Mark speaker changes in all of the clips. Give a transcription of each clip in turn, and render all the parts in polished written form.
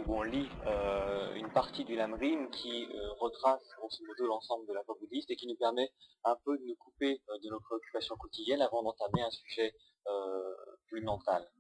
Speaker 1: où on lit une partie du Lamrim qui retrace grosso modo l'ensemble de la voie bouddhiste et qui nous permet un peu de nous couper de nos préoccupations quotidiennes avant d'entamer un sujet plus mental.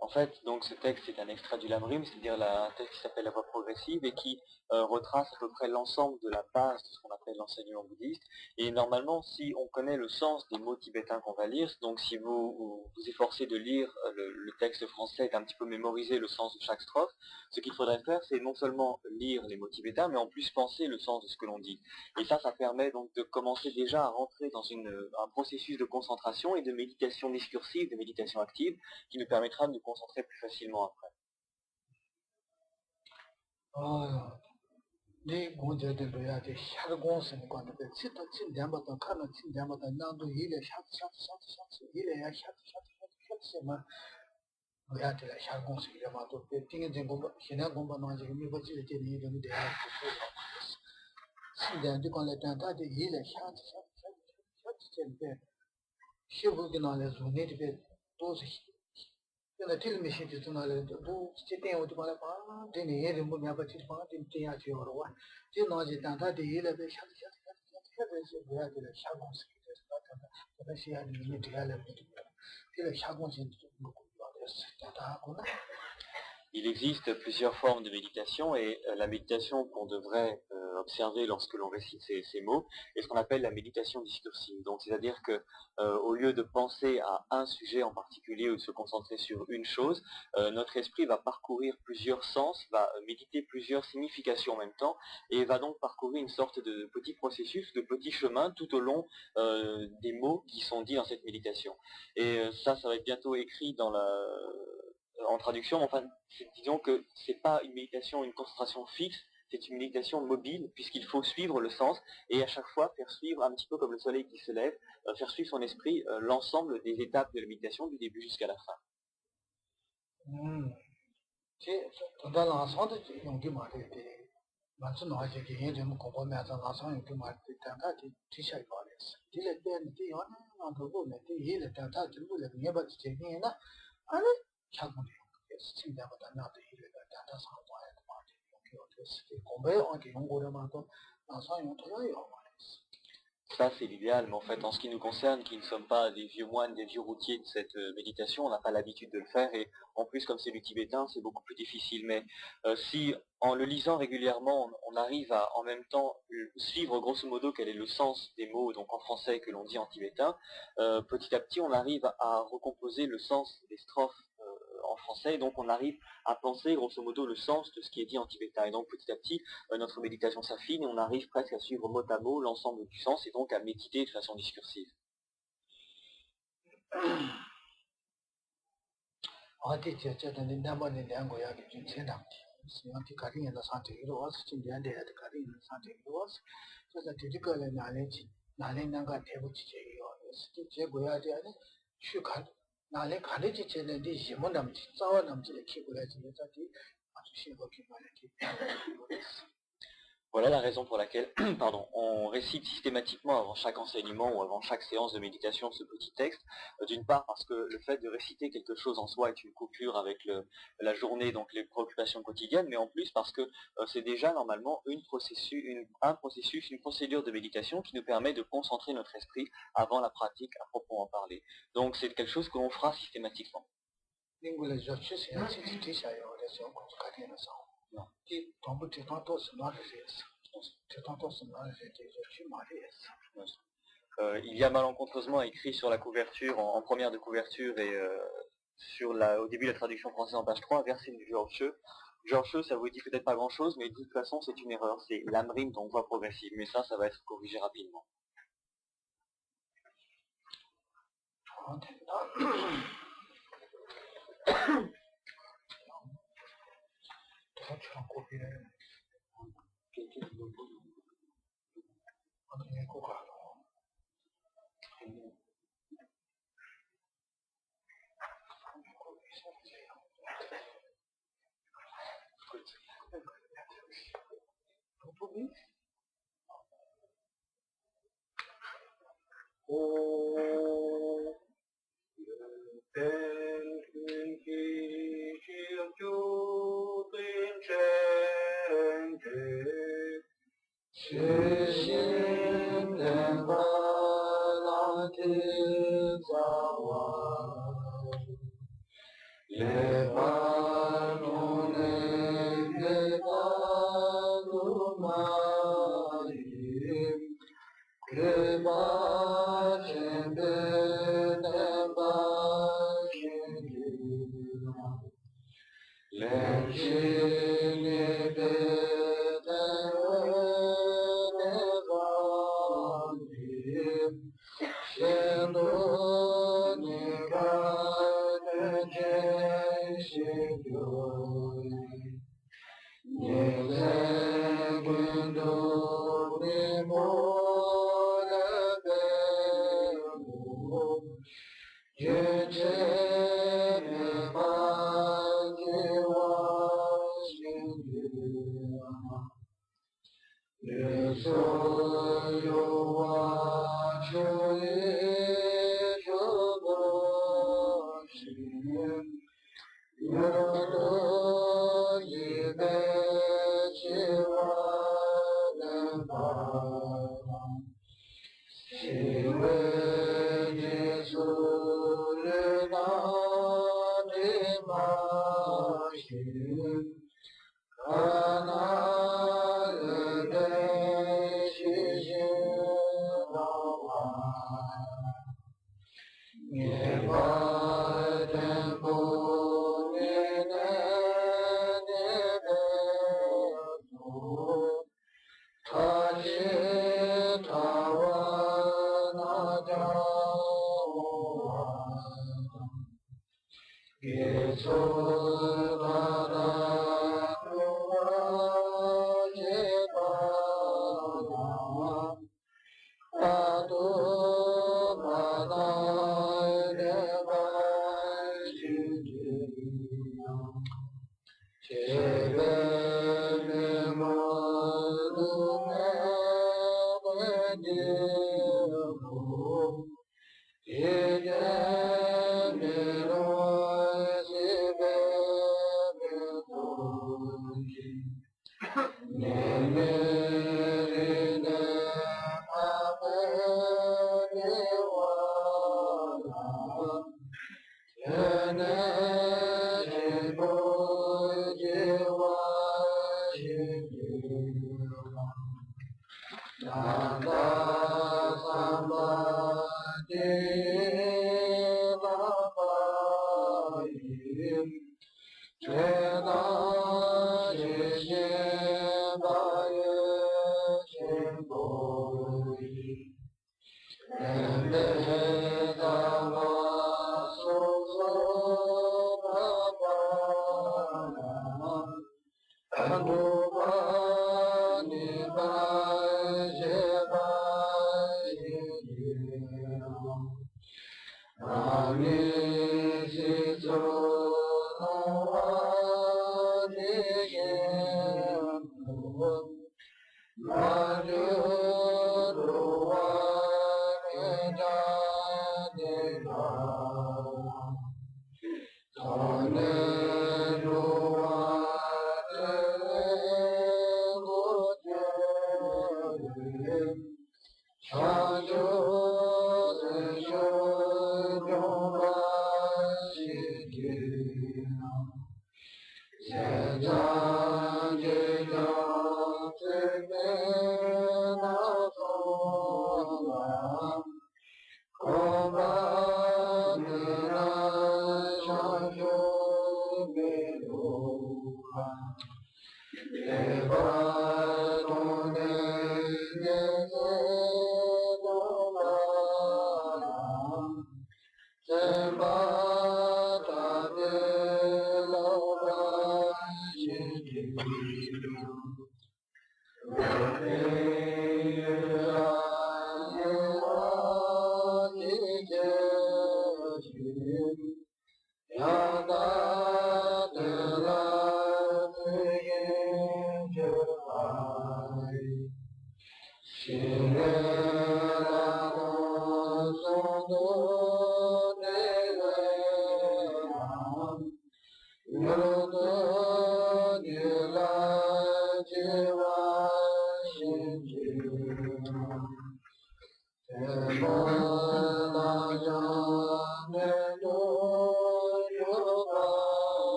Speaker 1: En fait, donc ce texte est un extrait du Lamrim, c'est-à-dire un texte qui s'appelle La Voie progressive et qui retrace à peu près l'ensemble de la base de ce qu'on appelle l'enseignement bouddhiste. Et normalement, si on connaît le sens des mots tibétains qu'on va lire, donc si vous vous efforcez de lire le texte français et d'un petit peu mémoriser le sens de chaque strophe, ce qu'il faudrait faire, c'est non seulement lire les mots tibétains, mais en plus penser le sens de ce que l'on dit. Et ça permet donc de commencer déjà à rentrer dans un processus de concentration et de méditation discursive, de méditation active, qui nous permettra de nous concentrer plus facilement après. Il existe plusieurs formes de méditation et la méditation qu'on devrait observer lorsque l'on récite ces mots est ce qu'on appelle la méditation discursive. Donc c'est-à-dire que au lieu de penser à un sujet en particulier ou de se concentrer sur une chose, notre esprit va parcourir plusieurs sens, va méditer plusieurs significations en même temps et va donc parcourir une sorte de petit processus, de petit chemin tout au long des mots qui sont dits dans cette méditation. Et ça va être bientôt écrit en traduction, enfin, disons que c'est pas une méditation, une concentration fixe, c'est une méditation mobile, puisqu'il faut suivre le sens, et à chaque fois faire suivre, un petit peu comme le soleil qui se lève, faire suivre son esprit l'ensemble des étapes de la méditation, du début jusqu'à la fin. Ça, c'est l'idéal, mais en fait, en ce qui nous concerne, qui ne sommes pas des vieux moines, des vieux routiers de cette méditation, on n'a pas l'habitude de le faire, et en plus, comme c'est du tibétain, c'est beaucoup plus difficile. Mais si, en le lisant régulièrement, on arrive à, en même temps, suivre grosso modo quel est le sens des mots, donc en français, que l'on dit en tibétain, petit à petit, on arrive à recomposer le sens des strophes en français, et donc on arrive à penser grosso modo le sens de ce qui est dit en tibétain. Et donc petit à petit, notre méditation s'affine et on arrive presque à suivre mot à mot l'ensemble du sens et donc à méditer de façon discursive. Voilà la raison pour laquelle on récite systématiquement avant chaque enseignement ou avant chaque séance de méditation ce petit texte. D'une part parce que le fait de réciter quelque chose en soi est une coupure avec la journée, donc les préoccupations quotidiennes, mais en plus parce que c'est déjà normalement une procédure de méditation qui nous permet de concentrer notre esprit avant la pratique à proprement parler. Donc c'est quelque chose que l'on fera systématiquement. Il y a malencontreusement écrit sur la couverture, en première de couverture et au début de la traduction française en page 3, verset du George. George, ça vous dit peut-être pas grand-chose, mais de toute façon c'est une erreur, c'est Lamrim, donc voie progressive, mais ça va être corrigé rapidement.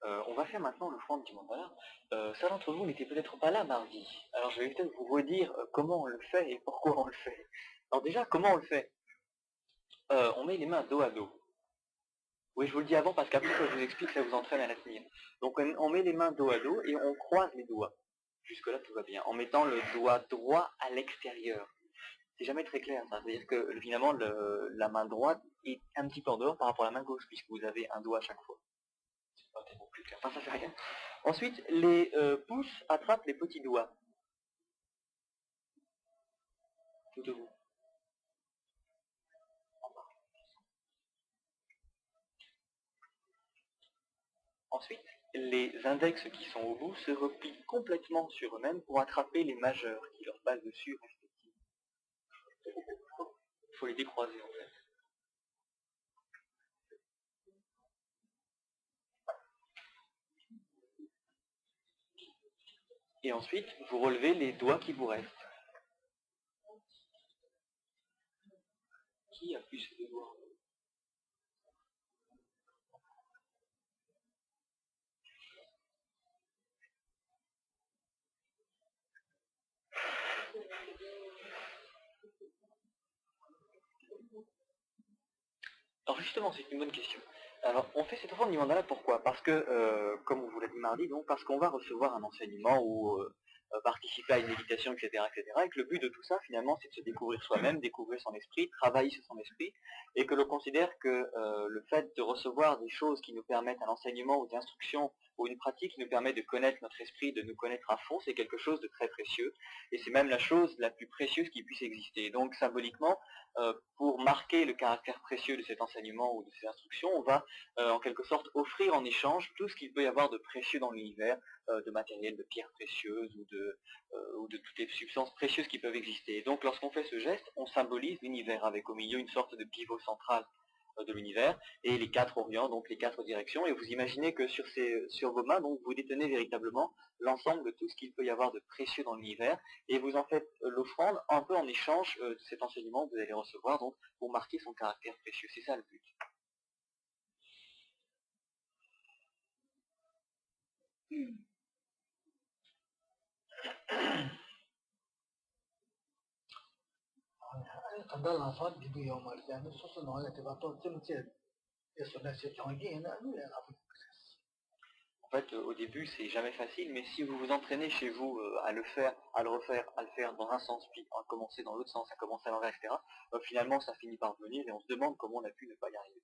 Speaker 1: On va faire maintenant le front du mandala. Ça d'entre vous n'était peut-être pas là mardi. Alors je vais peut-être vous redire comment on le fait et pourquoi on le fait. Alors déjà, comment on le fait? On met les mains dos à dos. Oui, je vous le dis avant parce qu'après, quand je vous explique, ça vous entraîne à la tenir. Donc on met les mains dos à dos et on croise les doigts. Jusque-là, tout va bien. En mettant le doigt droit à l'extérieur. C'est jamais très clair, ça. C'est-à-dire que finalement, la main droite est un petit peu en dehors par rapport à la main gauche, puisque vous avez un doigt à chaque fois. C'est pas tellement plus clair. Enfin, ça fait rien. Ensuite, les pouces attrapent les petits doigts. Tout de vous. Ensuite, les index qui sont au bout se replient complètement sur eux-mêmes pour attraper les majeurs qui leur passent dessus respectivement. Il faut les décroiser en fait. Et ensuite, vous relevez les doigts qui vous restent. Qui a plus de doigts? Alors justement, c'est une bonne question. Alors, on fait cette forme du mandala, pourquoi? Parce que, comme on vous l'a dit mardi, donc, parce qu'on va recevoir un enseignement ou participer à une méditation, etc., etc., et que le but de tout ça, finalement, c'est de se découvrir soi-même, découvrir son esprit, travailler sur son esprit, et que l'on considère que le fait de recevoir des choses qui nous permettent un enseignement ou des instructions ou une pratique qui nous permet de connaître notre esprit, de nous connaître à fond, c'est quelque chose de très précieux, et c'est même la chose la plus précieuse qui puisse exister. Donc, symboliquement, pour marquer le caractère précieux de cet enseignement ou de ces instructions, on va en quelque sorte offrir en échange tout ce qu'il peut y avoir de précieux dans l'univers, de matériel, de pierres précieuses ou de toutes les substances précieuses qui peuvent exister. Et donc lorsqu'on fait ce geste, on symbolise l'univers avec au milieu une sorte de pivot central de l'univers et les quatre orients, donc les quatre directions, et vous imaginez que sur vos mains, donc, vous détenez véritablement l'ensemble de tout ce qu'il peut y avoir de précieux dans l'univers, et vous en faites l'offrande un peu en échange de cet enseignement que vous allez recevoir, donc pour marquer son caractère précieux. C'est ça le but. En fait, au début, c'est jamais facile, mais si vous vous entraînez chez vous à le faire, à le refaire, à le faire dans un sens, puis à commencer dans l'autre sens, à commencer à l'envers, etc., finalement, ça finit par venir et on se demande comment on a pu ne pas y arriver.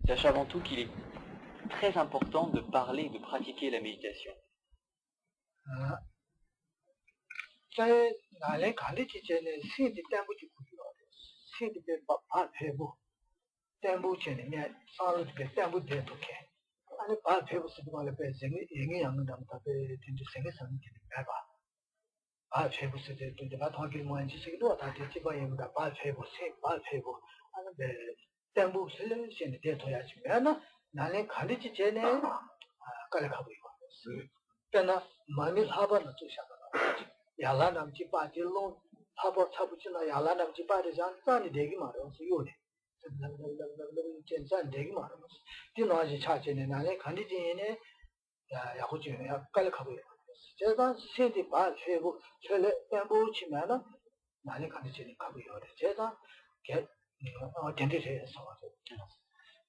Speaker 1: Sachez avant tout qu'il est très important de parler et de pratiquer la méditation.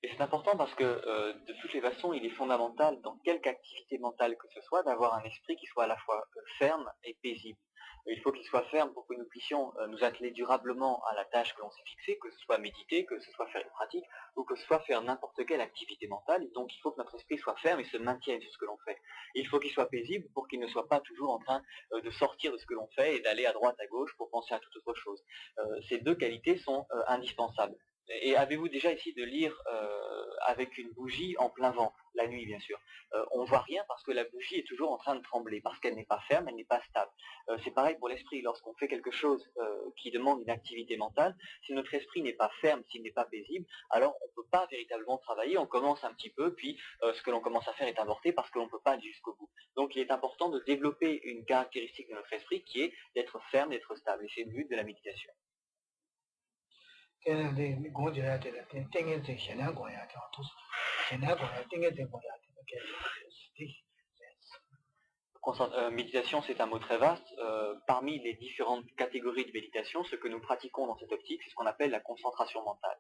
Speaker 1: Et c'est important parce que de toutes les façons, il est fondamental dans quelque activité mentale que ce soit d'avoir un esprit qui soit à la fois ferme et paisible. Il faut qu'il soit ferme pour que nous puissions nous atteler durablement à la tâche que l'on s'est fixée, que ce soit méditer, que ce soit faire une pratique, ou que ce soit faire n'importe quelle activité mentale. Et donc il faut que notre esprit soit ferme et se maintienne sur ce que l'on fait. Et il faut qu'il soit paisible pour qu'il ne soit pas toujours en train de sortir de ce que l'on fait et d'aller à droite, à gauche pour penser à toute autre chose. Ces deux qualités sont indispensables. Et avez-vous déjà essayé de lire avec une bougie en plein vent, la nuit bien sûr? On voit rien parce que la bougie est toujours en train de trembler, parce qu'elle n'est pas ferme, elle n'est pas stable. C'est pareil pour l'esprit, lorsqu'on fait quelque chose qui demande une activité mentale, si notre esprit n'est pas ferme, s'il n'est pas paisible, alors on ne peut pas véritablement travailler, on commence un petit peu, puis ce que l'on commence à faire est avorté parce que l'on ne peut pas aller jusqu'au bout. Donc il est important de développer une caractéristique de notre esprit qui est d'être ferme, d'être stable, et c'est le but de la méditation. Méditation, c'est un mot très vaste. Parmi les différentes catégories de méditation, ce que nous pratiquons dans cette optique, c'est ce qu'on appelle la concentration mentale.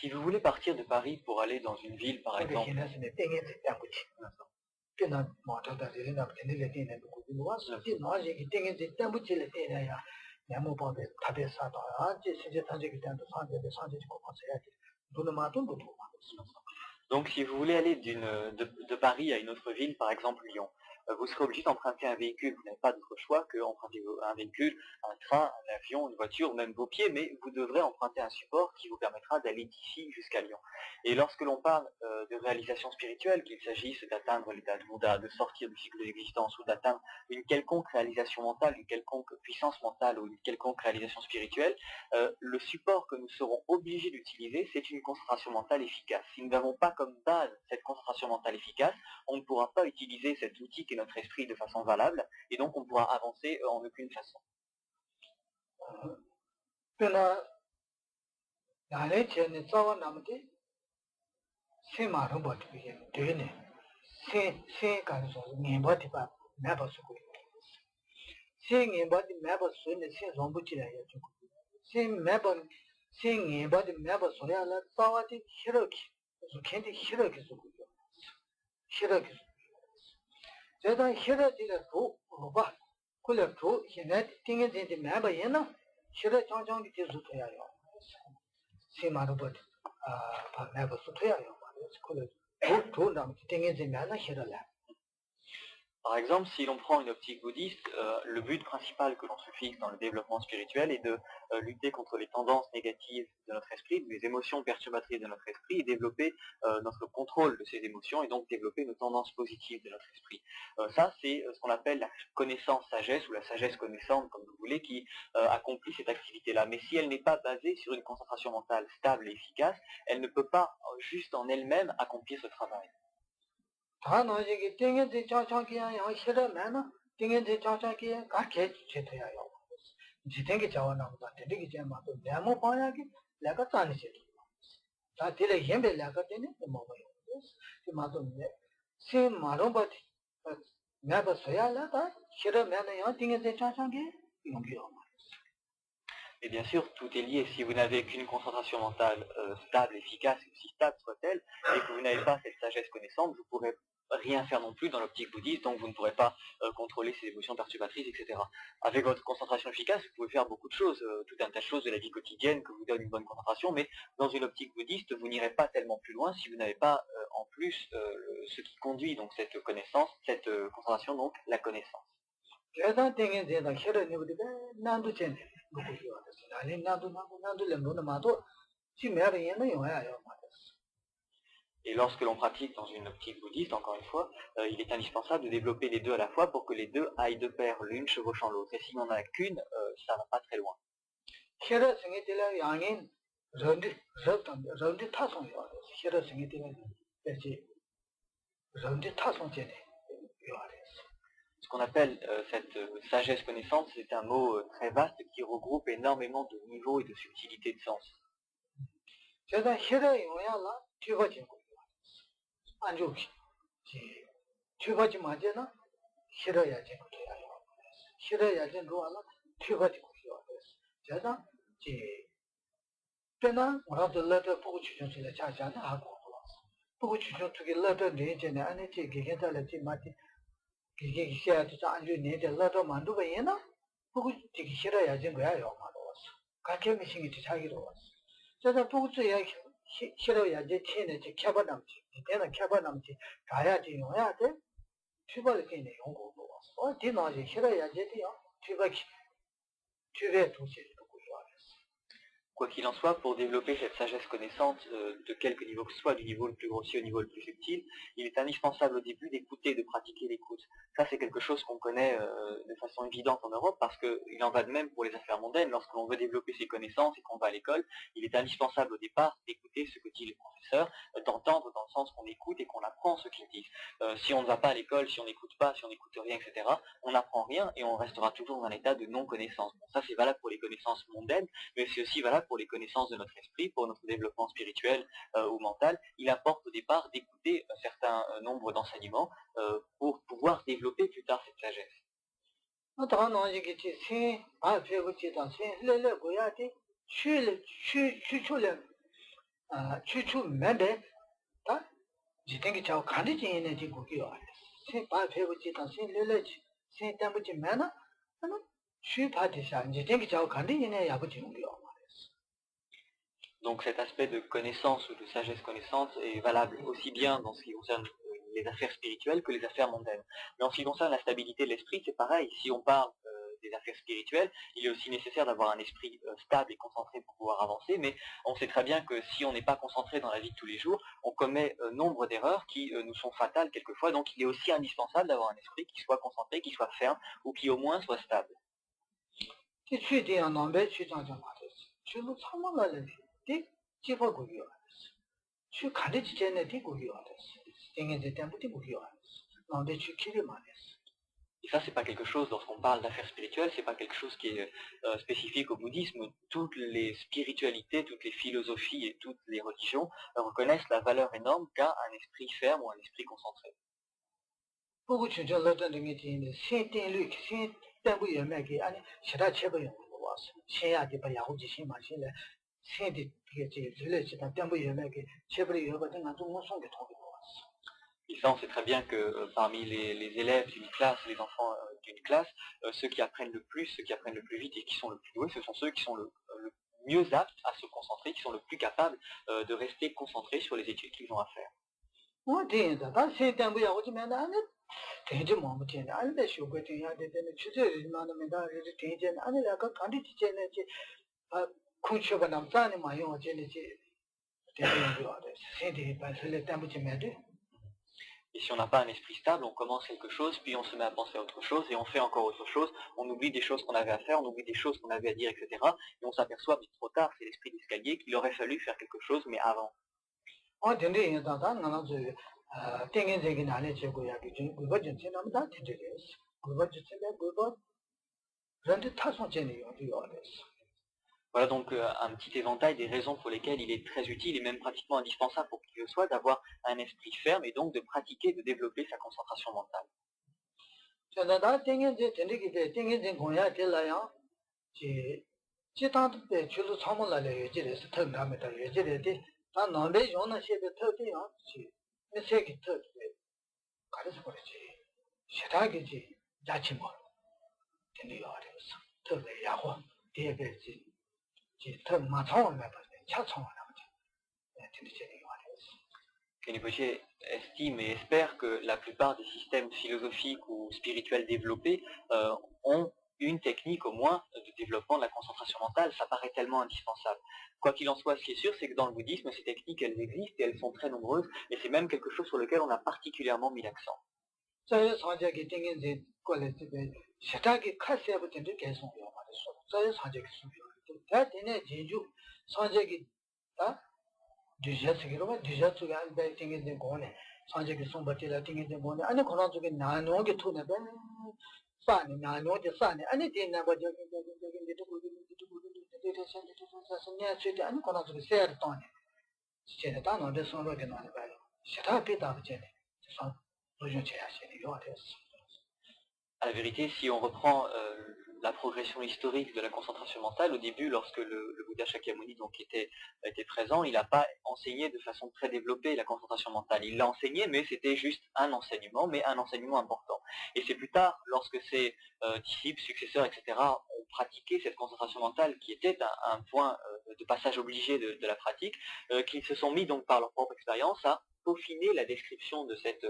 Speaker 1: Si vous voulez partir de Paris pour aller dans une ville, par exemple, donc si vous voulez aller de Paris à une autre ville, par exemple Lyon, vous serez obligé d'emprunter un véhicule. Vous n'avez pas d'autre choix que emprunter un véhicule, un train, un avion, une voiture, même vos pieds, mais vous devrez emprunter un support qui vous permettra d'aller d'ici jusqu'à Lyon. Et lorsque l'on parle de réalisation spirituelle, qu'il s'agisse d'atteindre l'état de Bouddha, de sortir du cycle de l'existence ou d'atteindre une quelconque réalisation mentale, une quelconque puissance mentale ou une quelconque réalisation spirituelle, le support que nous serons obligés d'utiliser, c'est une concentration mentale efficace. Si nous n'avons pas comme base cette concentration mentale efficace, on ne pourra pas utiliser cet outil qui est notre esprit de façon valable, et donc on pourra avancer en aucune façon. Par exemple, si l'on prend une optique bouddhiste, le but principal que l'on se fixe dans le développement spirituel est de lutter contre les tendances négatives de notre esprit, les émotions perturbatrices de notre esprit, et développer notre contrôle de ces émotions, et donc développer nos tendances positives de notre esprit. Ça, c'est ce qu'on appelle la connaissance-sagesse, ou la sagesse connaissante, comme vous voulez, qui accomplit cette activité-là. Mais si elle n'est pas basée sur une concentration mentale stable et efficace, elle ne peut pas, juste en elle-même, accomplir ce travail. Et bien sûr, tout est lié. Si vous n'avez qu'une concentration mentale stable, efficace, aussi stable soit-elle, et que vous n'avez pas cette sagesse connaissante, vous ne pourrez rien faire non plus dans l'optique bouddhiste, donc vous ne pourrez pas contrôler ces émotions perturbatrices, etc. Avec votre concentration efficace, vous pouvez faire beaucoup de choses, tout un tas de choses de la vie quotidienne que vous donne une bonne concentration, mais dans une optique bouddhiste, vous n'irez pas tellement plus loin si vous n'avez pas en plus ce qui conduit donc cette connaissance, cette concentration, donc la connaissance. Et lorsque l'on pratique dans une optique bouddhiste, encore une fois, il est indispensable de développer les deux à la fois pour que les deux aillent de pair, l'une chevauchant l'autre. Et si l'on n'en a qu'une, ça va pas très loin. Ce qu'on appelle cette sagesse connaissante, c'est un mot très vaste qui regroupe énormément de niveaux et de subtilités de sens. Quoi qu'il en soit, pour développer cette sagesse connaissante, de quelque niveau que ce soit, du niveau le plus grossier au niveau le plus subtil, il est indispensable au début d'écouter, de pratiquer l'écoute. Ça, c'est quelque chose qu'on connaît de façon évidente en Europe, parce qu'il en va de même pour les affaires mondaines. Lorsque l'on veut développer ses connaissances et qu'on va à l'école, il est indispensable au départ d'écouter ce que dit le professeur, d'entendre dans le sens qu'on écoute et qu'on apprend ce qu'il dit. Si on ne va pas à l'école, si on n'écoute pas, si on n'écoute rien, etc., on n'apprend rien et on restera toujours dans un état de non-connaissance. Bon, ça, c'est valable pour les connaissances mondaines, mais c'est aussi valable pour les connaissances de notre esprit, pour notre développement spirituel ou mental. Il importe au départ d'écouter un certain nombre d'enseignements pour pouvoir développer plus tard cette sagesse. Donc cet aspect de connaissance ou de sagesse connaissante est valable aussi bien dans ce qui concerne les affaires spirituelles que les affaires mondaines. Mais en ce qui concerne la stabilité de l'esprit, c'est pareil. Si on parle des affaires spirituelles, il est aussi nécessaire d'avoir un esprit stable et concentré pour pouvoir avancer, mais on sait très bien que si on n'est pas concentré dans la vie de tous les jours, on commet nombre d'erreurs qui nous sont fatales quelquefois, donc il est aussi indispensable d'avoir un esprit qui soit concentré, qui soit ferme, ou qui au moins soit stable. Et ça, c'est pas quelque chose, lorsqu'on parle d'affaires spirituelles, c'est pas quelque chose qui est spécifique au bouddhisme. Toutes les spiritualités, toutes les philosophies et toutes les religions reconnaissent la valeur énorme qu'a un esprit ferme ou un esprit concentré. Et ça, on sait très bien que parmi les élèves d'une classe, les enfants d'une classe, ceux qui apprennent le plus, ceux qui apprennent le plus vite et qui sont le plus doués, ce sont ceux qui sont le mieux aptes à se concentrer, qui sont le plus capables de rester concentrés sur les études qu'ils ont à faire. Et si on n'a pas un esprit stable, on commence quelque chose, puis on se met à penser à autre chose, et on fait encore autre chose, on oublie des choses qu'on avait à faire, on oublie des choses qu'on avait à dire, etc. Et on s'aperçoit, mais trop tard, c'est l'esprit d'escalier, qu'il aurait fallu faire quelque chose, mais avant. Voilà donc un petit éventail des raisons pour lesquelles il est très utile et même pratiquement indispensable pour qui que ce soit d'avoir un esprit ferme et donc de pratiquer, de développer sa concentration mentale. Rinpoché estime et espère que la plupart des systèmes philosophiques ou spirituels développés ont une technique au moins de développement de la concentration mentale. Ça paraît tellement indispensable. Quoi qu'il en soit, ce qui est sûr, c'est que dans le bouddhisme, ces techniques, elles existent et elles sont très nombreuses, et c'est même quelque chose sur lequel on a particulièrement mis l'accent. À la vérité, si on reprend la progression historique de la concentration mentale, au début, lorsque le Bouddha Shakyamuni donc, était présent, il n'a pas enseigné de façon très développée la concentration mentale. Il l'a enseigné, mais c'était juste un enseignement, mais un enseignement important. Et c'est plus tard, lorsque ses disciples, successeurs, etc., ont pratiqué cette concentration mentale, qui était un point de passage obligé de la pratique, qu'ils se sont mis donc par leur propre expérience à peaufiner la description de cette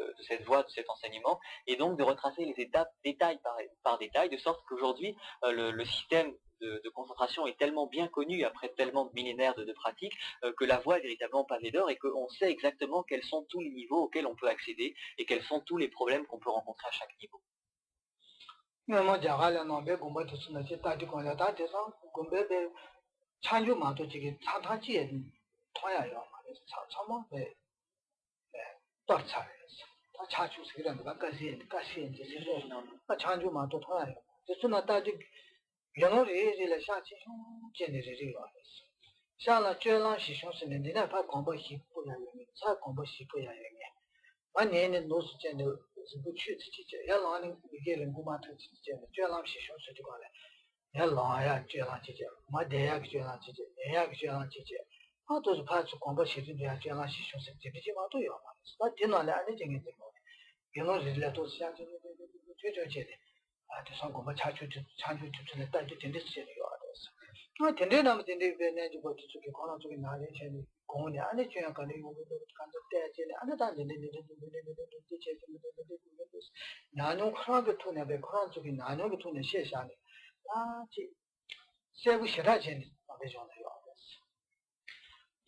Speaker 1: voie, de cet enseignement, et donc de retracer les étapes détail par détail, de sorte qu'aujourd'hui, le système de concentration est tellement bien connu après tellement de millénaires de pratique que la voie est véritablement pavée d'or et qu'on sait exactement quels sont tous les niveaux auxquels on peut accéder et quels sont tous les problèmes qu'on peut rencontrer à chaque niveau.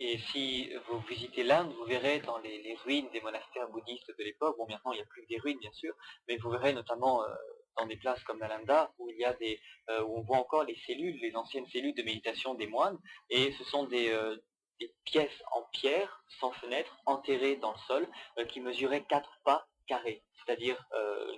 Speaker 1: Et si vous visitez l'Inde, vous verrez dans les ruines des monastères bouddhistes de l'époque, bon maintenant il n'y a plus que des ruines bien sûr, mais vous verrez notamment dans des places comme Nalanda où il y a où on voit encore les cellules, les anciennes cellules de méditation des moines, et ce sont des pièces en pierre, sans fenêtre, enterrées dans le sol, qui mesuraient 4 pas carrés, c'est-à-dire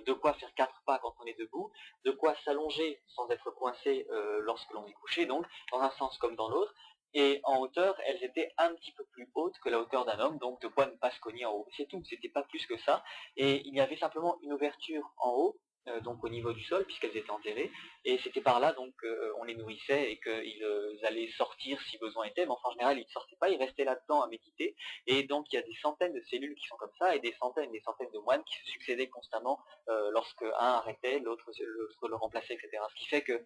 Speaker 1: de quoi faire 4 pas quand on est debout, de quoi s'allonger sans être coincé lorsque l'on est couché, donc dans un sens comme dans l'autre, et en hauteur, elles étaient un petit peu plus hautes que la hauteur d'un homme, donc de quoi ne pas se cogner en haut. C'est tout, c'était pas plus que ça, et il y avait simplement une ouverture en haut, donc au niveau du sol, puisqu'elles étaient enterrées, et c'était par là donc on les nourrissait et qu'ils allaient sortir si besoin était, mais enfin, en général ils ne sortaient pas, ils restaient là-dedans à méditer, et donc il y a des centaines de cellules qui sont comme ça, et des centaines de moines qui se succédaient constamment lorsque un arrêtait, l'autre le remplaçait, etc. Ce qui fait que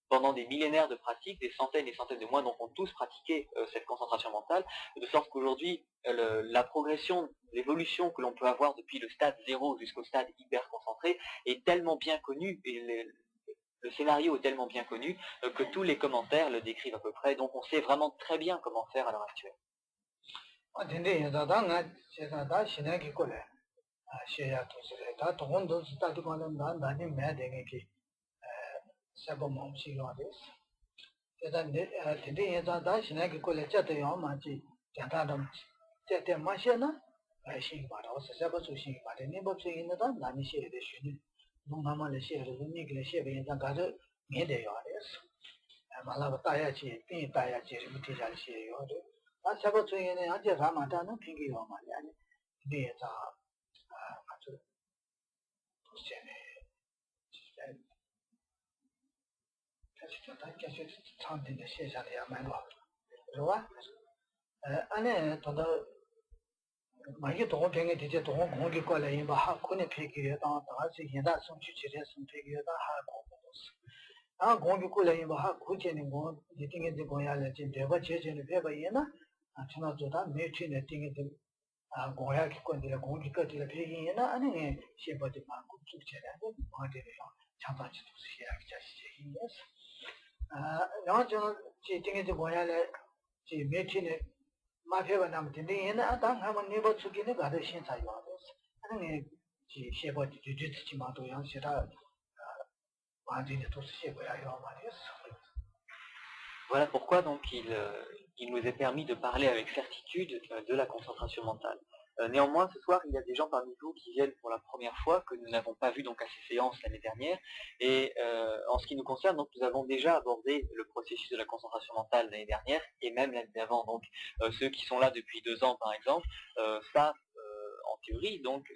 Speaker 1: pendant des millénaires de pratique, des centaines et centaines de moines ont tous pratiqué cette concentration mentale, de sorte qu'aujourd'hui, la progression, l'évolution que l'on peut avoir depuis le stade 0 jusqu'au stade hyper concentré est tellement bien connue, et le scénario est tellement bien connu que tous les commentaires le décrivent à peu près, donc on sait vraiment très bien comment faire à l'heure actuelle. Voilà pourquoi donc il nous est permis de parler avec certitude de la concentration mentale. Néanmoins, ce soir, il y a des gens parmi vous qui viennent pour la première fois, que nous n'avons pas vu donc à ces séances l'année dernière. Et en ce qui nous concerne, donc, nous avons déjà abordé le processus de la concentration mentale l'année dernière, et même l'année d'avant. Donc ceux qui sont là depuis 2 ans, par exemple, savent en théorie donc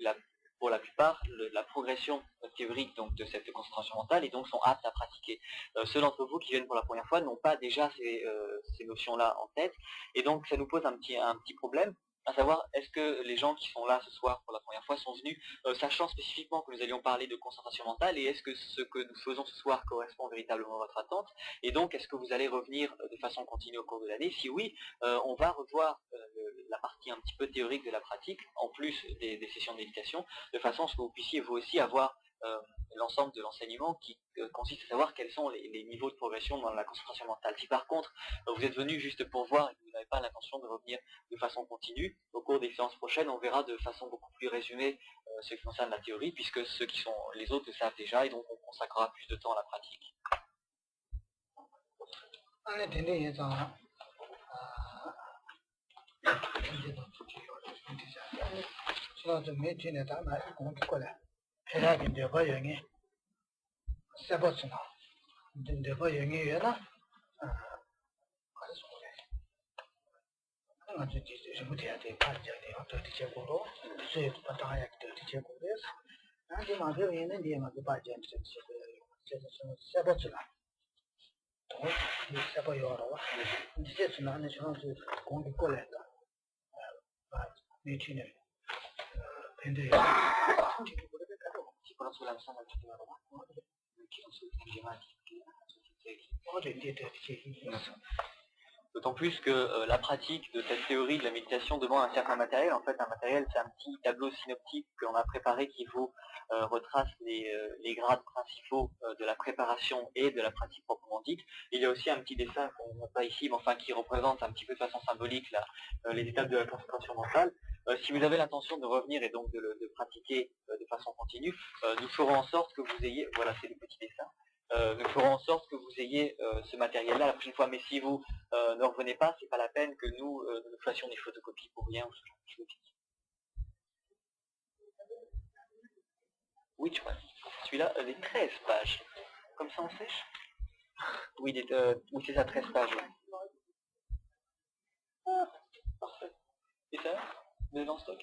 Speaker 1: pour la plupart, la progression théorique donc, de cette concentration mentale et donc sont aptes à pratiquer. Ceux d'entre vous qui viennent pour la première fois n'ont pas déjà ces notions-là en tête, et donc ça nous pose un petit problème, à savoir est-ce que les gens qui sont là ce soir pour la première fois sont venus sachant spécifiquement que nous allions parler de concentration mentale, et est-ce que ce que nous faisons ce soir correspond véritablement à votre attente, et donc est-ce que vous allez revenir de façon continue au cours de l'année? Si oui, on va revoir la partie un petit peu théorique de la pratique, en plus des sessions de méditation, de façon à ce que vous puissiez vous aussi avoir l'ensemble de l'enseignement qui consiste à savoir quels sont les niveaux de progression dans la concentration mentale. Si par contre vous êtes venu juste pour voir et que vous n'avez pas l'intention de revenir de façon continue, au cours des séances prochaines, on verra de façon beaucoup plus résumée ce qui concerne la théorie, puisque ceux qui sont les autres le savent déjà, et donc on consacrera plus de temps à la pratique. D'autant plus que la pratique de cette théorie de la méditation demande un certain matériel. En fait, un matériel, c'est un petit tableau synoptique qu'on a préparé qui vous retrace les grades principaux de la préparation et de la pratique proprement dite. Il y a aussi un petit dessin qu'on n'a pas ici, mais enfin qui représente un petit peu de façon symbolique les étapes de la concentration mentale. Si vous avez l'intention de revenir et donc de pratiquer de façon continue, nous ferons en sorte que vous ayez, voilà, c'est le petit dessin, nous ferons en sorte que vous ayez ce matériel-là la prochaine fois. Mais si vous ne revenez pas, c'est pas la peine que nous fassions des photocopies pour rien ou ce genre de choses. Oui, tu vois. Celui-là, les 13 pages. Comme ça, on sèche. Oui, oui c'est ça, 13 pages. Ouais. Ah, parfait. Et ça, vous avez en stock?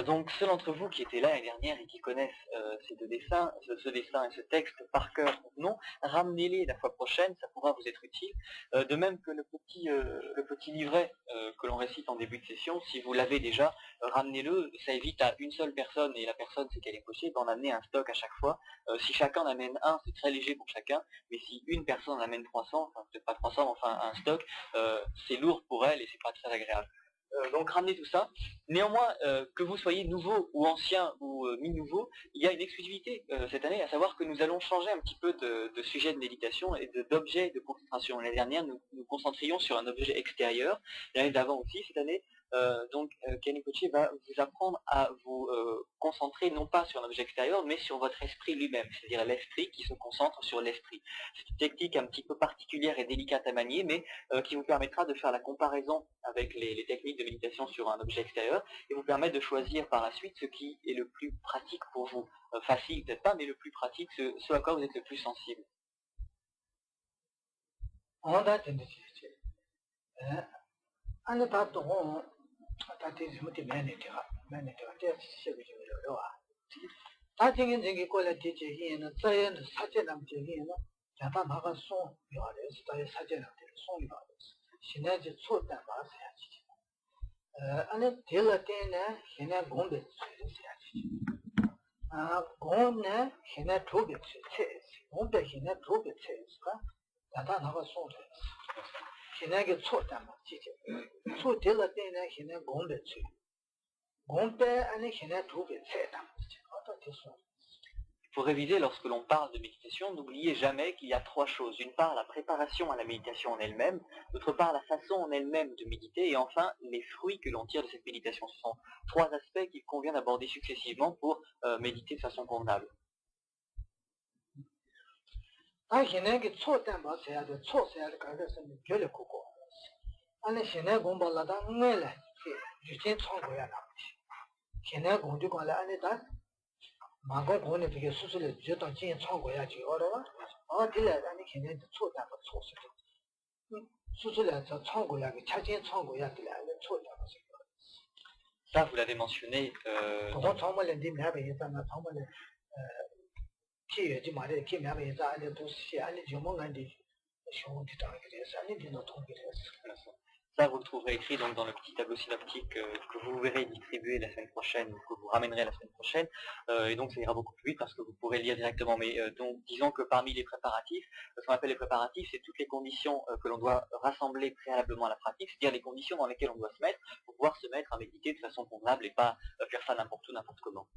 Speaker 1: Donc ceux d'entre vous qui étaient là l'année dernière et qui connaissent ces deux dessins, ce dessin et ce texte par cœur ou non, ramenez-les la fois prochaine, ça pourra vous être utile. De même que le petit livret que l'on récite en début de session, si vous l'avez déjà, ramenez-le, ça évite à une seule personne, et la personne c'est qu'elle est possible, d'en amener un stock à chaque fois. Si chacun en amène un, c'est très léger pour chacun, mais si une personne en amène 300, enfin peut-être pas 300, mais enfin un stock, c'est lourd pour elle et c'est pas très agréable. donc ramener tout ça. Néanmoins, que vous soyez nouveau ou ancien ou mi-nouveau, il y a une exclusivité cette année, à savoir que nous allons changer un petit peu de sujet de méditation et d'objet de concentration. L'année dernière, nous nous concentrions sur un objet extérieur. L'année d'avant aussi, cette année, Kenny Kochi va vous apprendre à vous concentrer non pas sur un objet extérieur, mais sur votre esprit lui-même, c'est-à-dire l'esprit qui se concentre sur l'esprit. C'est une technique un petit peu particulière et délicate à manier, mais qui vous permettra de faire la comparaison avec les techniques de méditation sur un objet extérieur et vous permettre de choisir par la suite ce qui est le plus pratique pour vous. Facile peut-être pas, mais le plus pratique, ce à quoi vous êtes le plus sensible. Pour réviser, lorsque l'on parle de méditation, n'oubliez jamais qu'il y a trois choses. D'une part, la préparation à la méditation en elle-même, d'autre part, la façon en elle-même de méditer, et enfin, les fruits que l'on tire de cette méditation. Ce sont trois aspects qu'il convient d'aborder successivement pour méditer de façon convenable. Ça, vous l'avez mentionné. Ça, vous le trouverez écrit donc dans le petit tableau synoptique que vous verrez distribuer la semaine prochaine, que vous ramènerez la semaine prochaine, et donc ça ira beaucoup plus vite parce que vous pourrez le lire directement. Mais donc, disons que parmi les préparatifs, ce qu'on appelle les préparatifs, c'est toutes les conditions que l'on doit rassembler préalablement à la pratique, c'est-à-dire les conditions dans lesquelles on doit se mettre pour pouvoir se mettre à méditer de façon convenable et pas faire ça n'importe où, n'importe comment.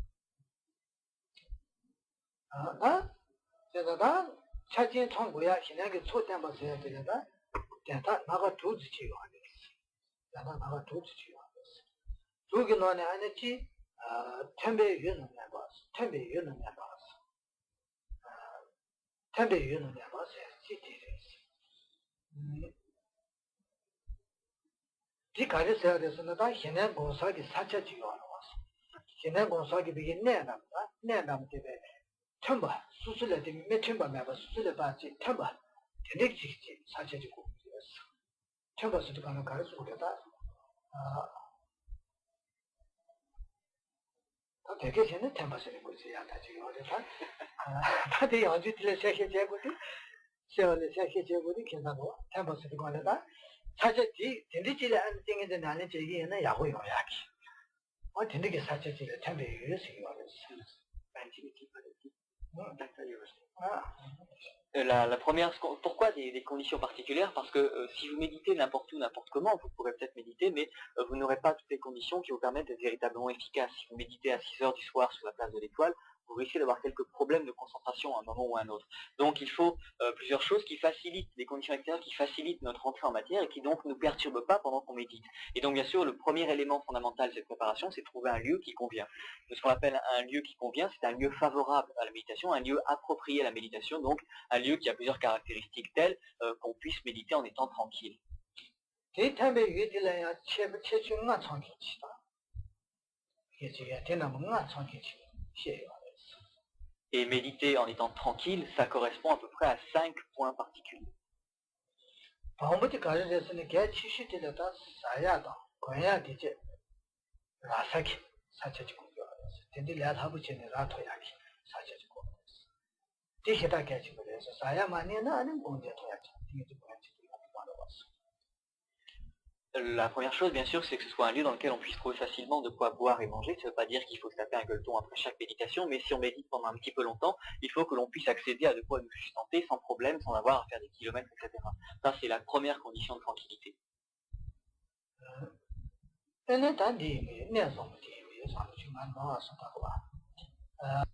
Speaker 1: La première, pourquoi des conditions particulières? Parce que si vous méditez n'importe où, n'importe comment, vous pourrez peut-être méditer, mais vous n'aurez pas toutes les conditions qui vous permettent d'être véritablement efficace. Si vous méditez à 6 heures du soir sous la place de l'Étoile, vous risquez d'avoir quelques problèmes de concentration à un moment ou à un autre. Donc il faut plusieurs choses qui facilitent, des conditions extérieures qui facilitent notre entrée en matière et qui donc ne nous perturbent pas pendant qu'on médite. Et donc bien sûr, le premier élément fondamental de cette préparation, c'est de trouver un lieu qui convient. Ce qu'on appelle un lieu qui convient, c'est un lieu favorable à la méditation, un lieu approprié à la méditation, donc un lieu qui a plusieurs caractéristiques telles qu'on puisse méditer en étant tranquille. Et méditer en étant tranquille, ça correspond à peu près à 5 points particuliers. La première chose, bien sûr, c'est que ce soit un lieu dans lequel on puisse trouver facilement de quoi boire et manger. Ça ne veut pas dire qu'il faut se taper un gueuleton après chaque méditation, mais si on médite pendant un petit peu longtemps, il faut que l'on puisse accéder à de quoi nous sustenter sans problème, sans avoir à faire des kilomètres, etc. Ça, c'est la première condition de tranquillité.
Speaker 2: 那咱这念诵的这位啥去俺忙什么话？